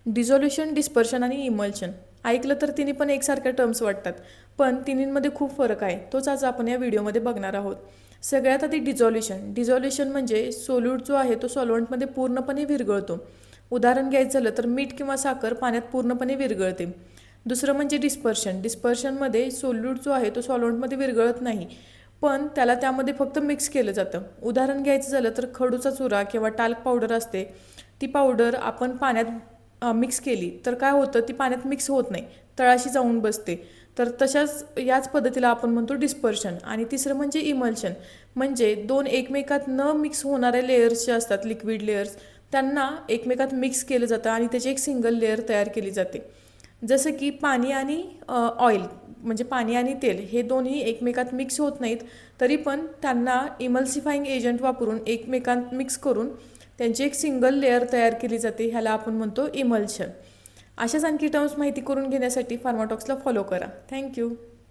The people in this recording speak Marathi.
डिझोल्युशन, डिस्पर्शन आणि इमल्शन ऐकलं तर तिन्ही पण एकसारख्या टर्म्स वाटतात, पण तिन्हींमध्ये खूप फरक आहे. तोच आज आपण या व्हिडिओमध्ये बघणार आहोत. सगळ्यात आधी डिझोल्युशन म्हणजे सोल्यूट जो आहे तो सॉल्व्हंटमध्ये पूर्णपणे विरघळतो. उदाहरण घ्यायचं झालं तर मीठ किंवा साखर पाण्यात पूर्णपणे विरघळते. दुसरं म्हणजे डिस्पर्शनमध्ये सोल्यूट जो आहे तो सॉल्व्हंटमध्ये विरघळत नाही, पण त्यामध्ये फक्त मिक्स केलं जातं. उदाहरण घ्यायचं झालं तर खडूचा चुरा किंवा टाल्क पावडर असते, ती पावडर आपण पाण्यात मिक्स केली तर काय होतं, ती पाण्यात मिक्स होत नाही, तळाशी जाऊन बसते. तर याच पद्धतीला आपण म्हणतो डिस्पर्शन. आणि तिसरं म्हणजे इमल्शन, म्हणजे दोन एकमेकात न मिक्स होणारे लेयर्स जे असतात, लिक्विड लेयर्स, त्यांना एकमेकात मिक्स केलं जातं आणि त्याची एक सिंगल लेयर तयार केली जाते. जसं की पाणी आणि ऑइल, म्हणजे पाणी आणि तेल हे दोन्ही एकमेकात मिक्स होत नाहीत, तरी पण त्यांना इमल्सिफाईंग एजंट वापरून एकमेकांत मिक्स करून त्यांची एक सिंगल लेअर तयार केली जाते. ह्याला आपण म्हणतो इमल्शन. अशाच आणखी टर्म्स माहिती करून घेण्यासाठी फार्माटॉक्सला फॉलो करा. थँक्यू.